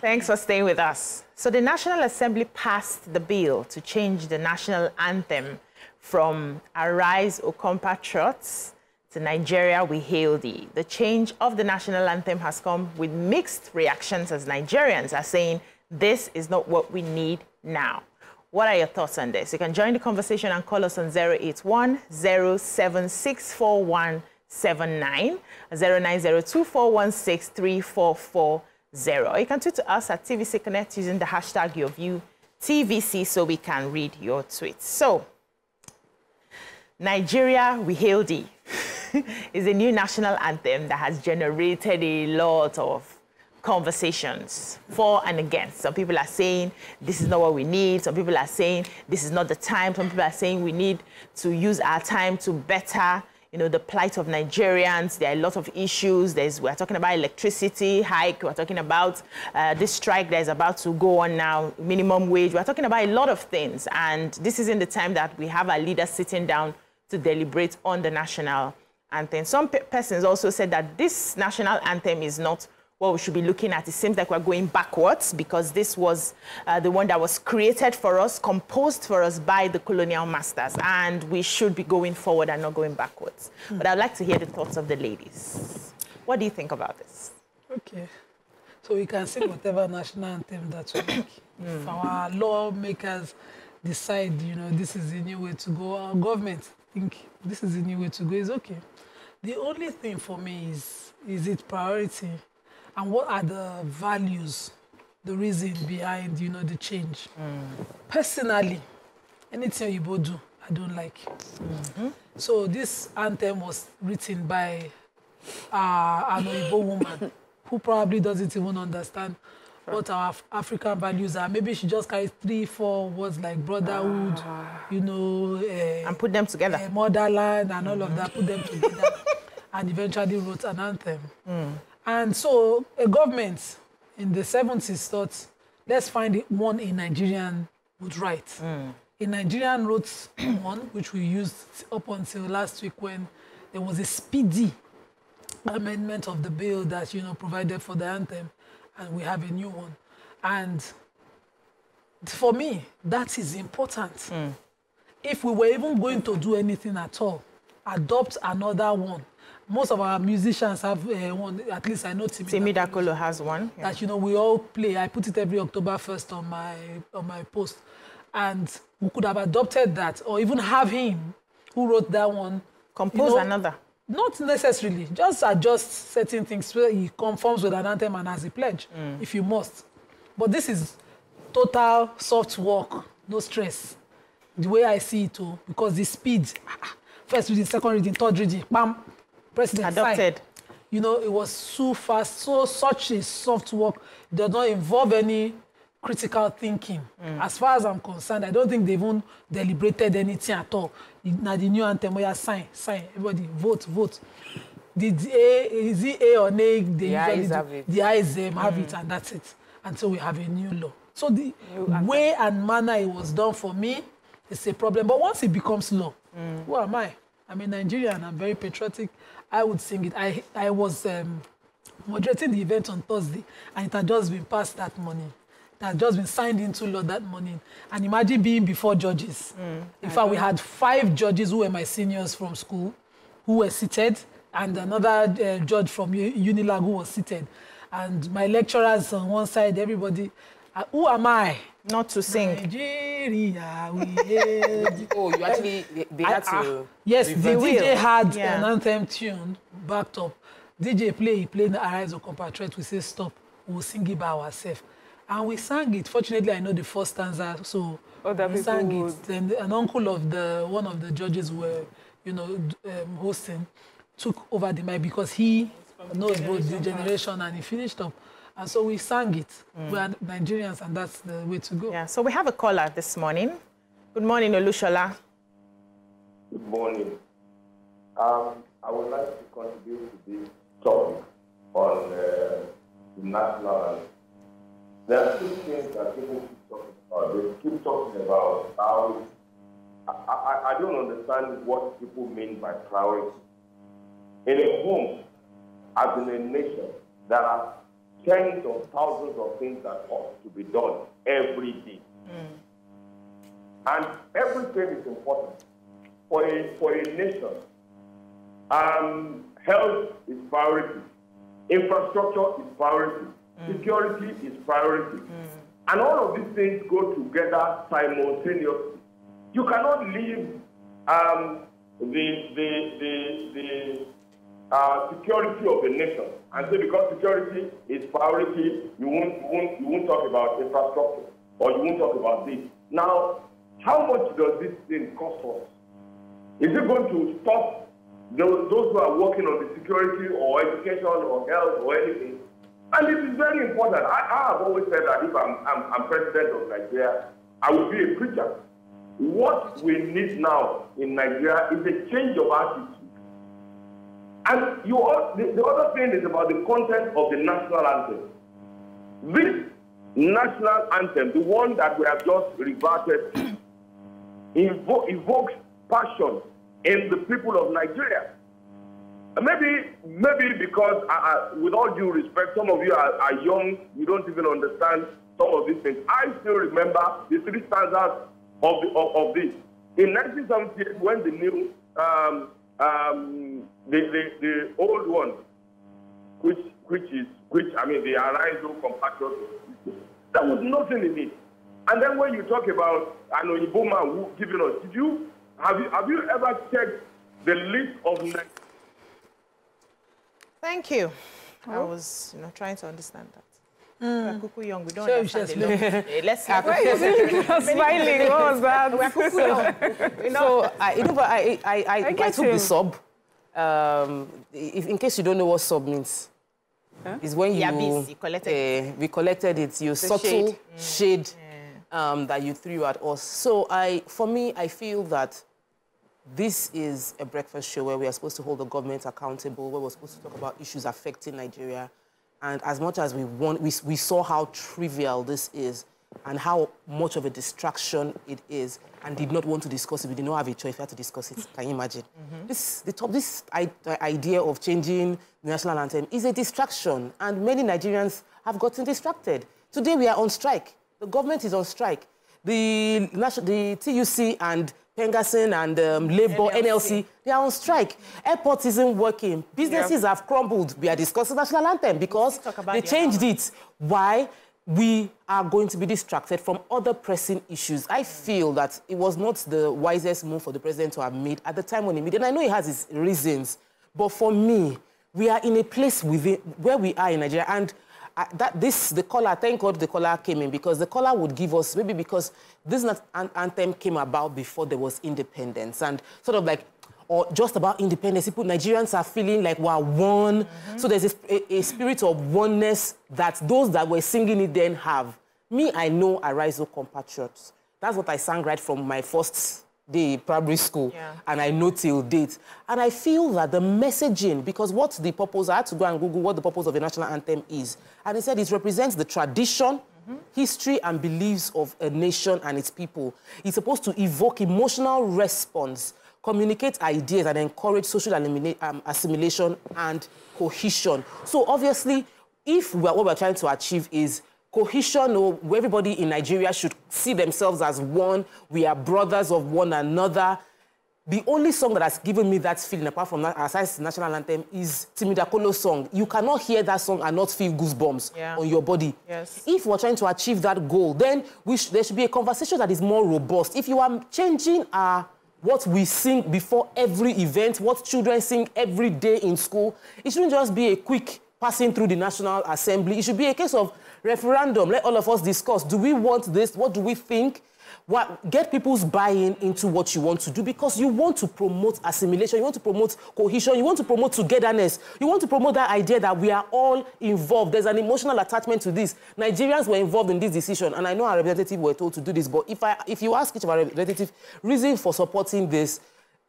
Thanks for staying with us. So the National Assembly passed the bill to change the national anthem from Arise, O Compatriots to Nigeria, We Hail Thee. The change of the national anthem has come with mixed reactions as Nigerians are saying this is not what we need now. What are your thoughts on this? You can join the conversation and call us on 081-0764179, 09024163440. You can tweet to us at TVC Connect using the hashtag YourViewTVC so we can read your tweets. So, Nigeria, We Hail Thee is a new national anthem that has generated a lot of conversations for and against. Some people are saying this is not what we need. Some people are saying this is not the time. Some people are saying we need to use our time to better, the plight of Nigerians. There are a lot of issues. We're talking about electricity hike. We're talking about this strike that is about to go on now, minimum wage. We're talking about a lot of things. And this isn't the time that we have our leaders sitting down to deliberate on the national anthem. Some persons also said that this national anthem is not what we should be looking at. It seems like we're going backwards because this was the one that was created for us, composed for us by the colonial masters, and we should be going forward and not going backwards. But I'd like to hear the thoughts of the ladies. What do you think about this? Okay. So we can sing whatever national anthem that we like. If our lawmakers decide, this is the new way to go, our government think this is the new way to go, is okay. The only thing for me is it priority? And what are the values, the reason behind, the change? Personally, anything you do, I don't like. So this anthem was written by an Igbo woman who probably doesn't even understand what our African values are. Maybe she just carries 3-4 words like brotherhood, and put them together. Motherland and all of that, put them together, and eventually wrote an anthem. And so a government in the 70s thought, let's find one a Nigerian would write. A Nigerian wrote one, which we used up until last week when there was a speedy amendment of the bill that, provided for the anthem, and we have a new one. And for me, that is important. If we were even going to do anything at all, adopt another one. Most of our musicians have one, at least I know Timi Dakolo has one. Yeah. That, we all play. I put it every October 1st on my post. And we could have adopted that, or even have him, who wrote that one, compose another. Not necessarily, just adjust certain things where he conforms with an anthem and has a pledge, if you must. But this is total soft work, no stress. The way I see it too, because the speed, first reading, second reading, third reading, bam, President adopted. It was so fast, such a soft work. It does not involve any critical thinking. As far as I'm concerned, I don't think they even deliberated anything at all. Now the new anthem, we are sign, everybody vote. Is it A or nay? The eyes have it. The eyes have it, and that's it. Until we have a new law. So the way and manner it was done for me, it's a problem. But once it becomes law, who am I? I'm a Nigerian. I'm very patriotic. I would sing it. I was moderating the event on Thursday, and it had just been passed that morning. It had just been signed into law that morning. And imagine being before judges. In fact, we had 5 judges who were my seniors from school who were seated, and another judge from Unilag who was seated. And my lecturers on one side, everybody. Who am I? Not to sing. Nigeria, we Oh, you actually, they had to... Yes, the DJ had an anthem tune backed up. DJ he played Arise, O Compatriots. We say stop. We'll sing it by ourselves. And we sang it. Fortunately, I know the first stanza, so we sang it. Then an uncle of one of the judges who were, hosting, took over the mic because he knows both the generation, and he finished up. And so we sang it. We are Nigerians, and that's the way to go. Yeah, so we have a caller this morning. Good morning, Olushola. Good morning. I would like to contribute to this topic on the national anthem. There are 2 things that people keep talking about. They keep talking about how... I don't understand what people mean by priority. In a home, as in a nation, there are tens of thousands of things that ought to be done every day. And everything is important. For a nation, health is priority, infrastructure is priority, security is priority. And all of these things go together simultaneously. You cannot leave the security of the nation and say because security is priority, you won't talk about infrastructure or you won't talk about this. Now, how much does this thing cost us? Is it going to stop those who are working on the security or education or health or anything? And it is very important. I have always said that if I'm president of Nigeria, I will be a preacher. What we need now in Nigeria is a change of attitude. And the other thing is about the content of the national anthem. This national anthem, the one that we have just reverted to, evokes passion in the people of Nigeria. Maybe because, with all due respect, some of you are young, you don't even understand some of these things. I still remember the three stanzas of this. In 1978, when the new, the old one, which I mean, the Arise compatriot, there was nothing in it. And then when you talk about an Oyibo man who giving us, have you ever checked the list of? Thank you. I was, trying to understand that. We're cuckoo young. We don't understand the law. Let's have smiling. What was that? We're cuckoo young. So I took the sub. In case you don't know what sub means, is when you we collected it. You subtle shade that you threw at us. So for me, I feel that this is a breakfast show where we are supposed to hold the government accountable, where we're supposed to talk about issues affecting Nigeria. And as much as we saw how trivial this is and how much of a distraction it is, and did not want to discuss it. We did not have a choice. We had to discuss it. Can you imagine? This idea of changing the national anthem is a distraction, and many Nigerians have gotten distracted. Today we are on strike. The government is on strike. The TUC and Pengasin and Labour, NLC, they are on strike. Airport isn't working. Businesses have crumbled. We are discussing national anthem because they changed it. Why? We are going to be distracted from other pressing issues. I feel that it was not the wisest move for the president to have made at the time when he made it. And I know he has his reasons. But for me, we are in a place where we are in Nigeria. And the caller, thank God the caller came in, because the caller would give us, maybe because this anthem came about before there was independence, and sort of like, or just about independence, Nigerians are feeling like we're one. So there's a spirit of oneness that those that were singing it then have. Me, I know Arise, compatriots. That's what I sang right from my first day primary school, and I know till date. And I feel that the messaging, because what's the purpose, I had to go and Google what the purpose of a national anthem is. And it said it represents the tradition, history and beliefs of a nation and its people. It's supposed to evoke emotional response, communicate ideas and encourage social assimilation and cohesion. So obviously, if what we're trying to achieve is cohesion, or where everybody in Nigeria should see themselves as one, we are brothers of one another. The only song that has given me that feeling, apart from that, aside the national anthem, is Timidakolo's song. You cannot hear that song and not feel goosebumps on your body. Yes. If we're trying to achieve that goal, then there should be a conversation that is more robust. If you are changing what we sing before every event, what children sing every day in school, it shouldn't just be a quick passing through the National Assembly. It should be a case of referendum. Let all of us discuss. Do we want this? What do we think? Get people's buy-in into what you want to do, because you want to promote assimilation, you want to promote cohesion, you want to promote togetherness, you want to promote that idea that we are all involved. There's an emotional attachment to this. Nigerians were involved in this decision, and I know our representatives were told to do this, but if you ask each of our representatives reason for supporting this,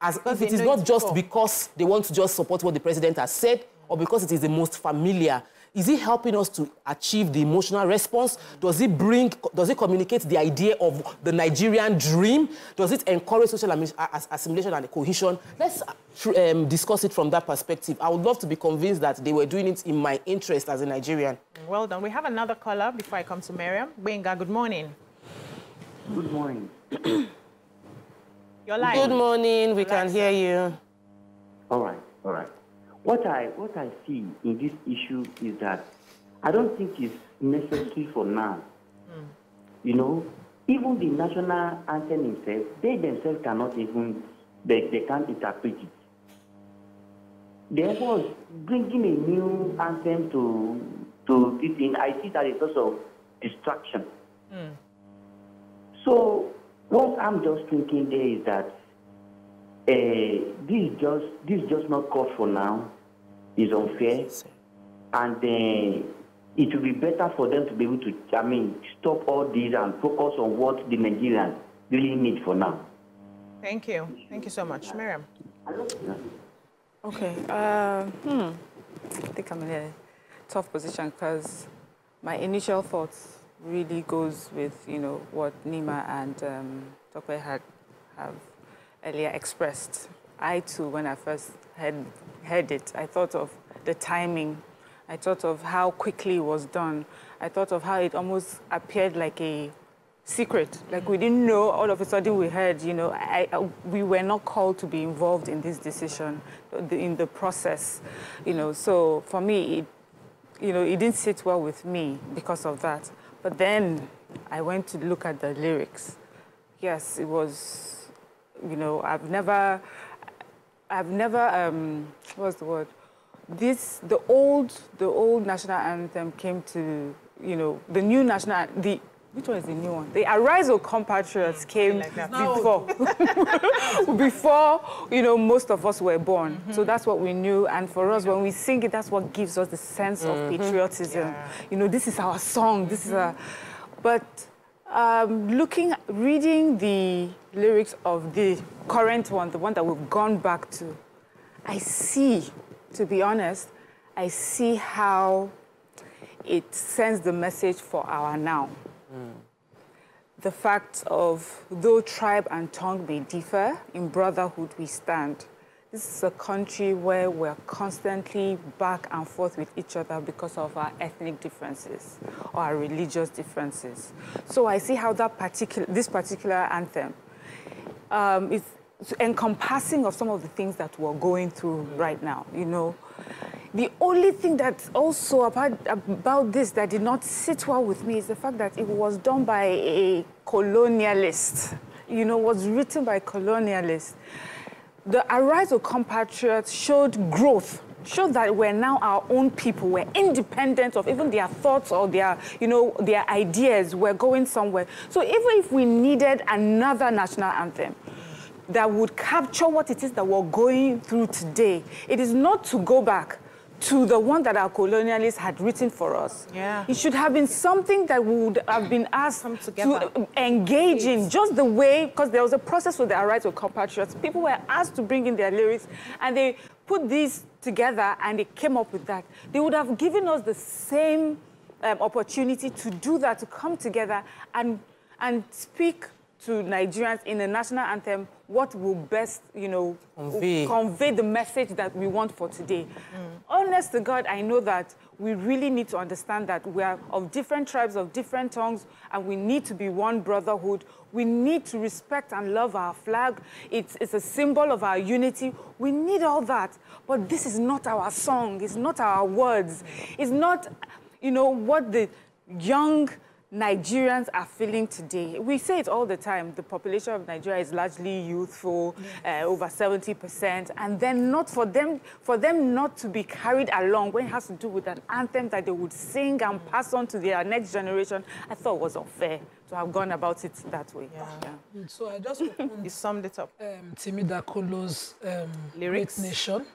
as if it is not just because they want to just support what the president has said, or because it is the most familiar. is it helping us to achieve the emotional response? Does it communicate the idea of the Nigerian dream? Does it encourage social assimilation and cohesion? Let's discuss it from that perspective. I would love to be convinced that they were doing it in my interest as a Nigerian. Well done. We have another caller before I come to Miriam. Benga, good morning. Good morning. You're live. Good morning. We can hear you. All right. What I see in this issue is that I don't think it's necessary for now. You know, even the national anthem itself, they themselves cannot even, they can't interpret it. Therefore, bringing a new anthem to this thing, I see that it's also distraction. So what I'm just thinking there is that this is just not called for now. It's unfair, and it will be better for them to be able to, stop all this and focus on what the Nigerians really need for now. Thank you. Thank you so much. Miriam. Okay. I think I'm in a tough position because my initial thoughts really goes with, what Nyma and Tope have earlier expressed. I, too, when I first heard it, I thought of the timing. I thought of how quickly it was done. I thought of how it almost appeared like a secret. Like we didn't know, all of a sudden we heard, we were not called to be involved in this decision, in the process, So for me, it didn't sit well with me because of that. But then I went to look at the lyrics. Yes, it was, I've never, what's the word? The old national anthem came to, the new national, which one is the new one? The Arise, O Compatriots came before, most of us were born. So that's what we knew. And for us, when we sing it, that's what gives us the sense of patriotism. Yeah. This is our song. This is our... But reading the lyrics of the current one, the one that we've gone back to, I see, to be honest, I see how it sends the message for our now. The fact of, though tribe and tongue may differ, in brotherhood we stand. This is a country where we're constantly back and forth with each other because of our ethnic differences or our religious differences. So I see how this particular anthem is encompassing of some of the things that we're going through right now, The only thing that's also about this that did not sit well with me is the fact that it was done by a colonialist, was written by colonialists. The Arise of Compatriots showed growth, showed that we're now our own people, we're independent of even their thoughts or their, their ideas, we're going somewhere. So even if we needed another national anthem that would capture what it is that we're going through today, it is not to go back to the one that our colonialists had written for us. Yeah. It should have been something that we would have been asked to engage in, just the way, because there was a process for the Arise of Compatriots. People were asked to bring in their lyrics, and they put these together, and they came up with that. They would have given us the same opportunity to do that, to come together and speak to Nigerians in a national anthem what will best, convey the message that we want for today. Honest to God, I know that we really need to understand that we are of different tribes, of different tongues, and we need to be one brotherhood. We need to respect and love our flag. It's a symbol of our unity. We need all that. But this is not our song. It's not our words. It's not, what the young Nigerians are feeling today. We say it all the time. The population of Nigeria is largely youthful, over 70%, and then not for them not to be carried along when it has to do with an anthem that they would sing and pass on to their next generation. I thought it was unfair to have gone about it that way. Yeah. So I just you summed it up. Timi Dakolo's Lyrics Nation.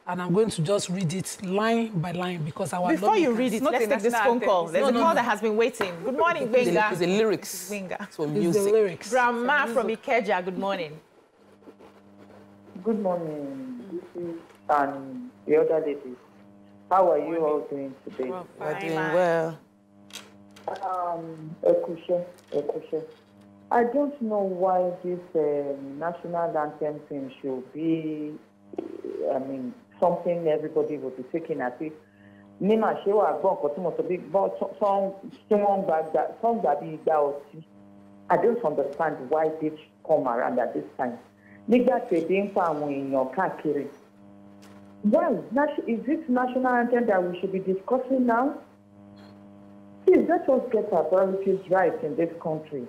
And I'm going to just read it line by line because our Before you read it, let's take this phone call. There's a call that has been waiting. Good morning, Benga. It's the lyrics. Benga. So music. The lyrics. Grandma from Ikeja, good morning. Good morning. This is the other lady. How are you all doing today? Well, we're doing well. A question. I don't know why this national anthem thing should be, something everybody will be taking as if. Nyma, she was born for too much big, but someone back that, some that be that. I don't understand why this come around at this time. Nigga trading family in your country. Why? Is this national anthem that we should be discussing now? Please, let us get our priorities right in this country.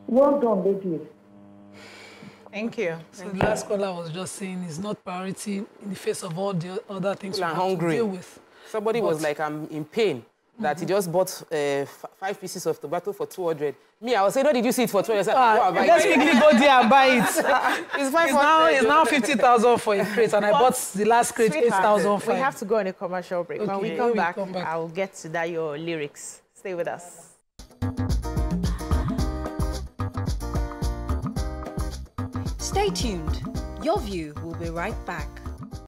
Well done, ladies. Thank you. So the last caller was just saying it's not priority in the face of all the other things we have to deal with. Somebody was like, I'm in pain. That he just bought 5 pieces of tobacco for 200. Me, I was saying, no, did you see it for 200? Let's quickly go there and buy it. It's now 50,000 for a crate, and I bought the last crate 8,000. We have to go on a commercial break. Okay. When we come back, I'll get to that, your lyrics. Stay with us. Stay tuned. Your View will be right back.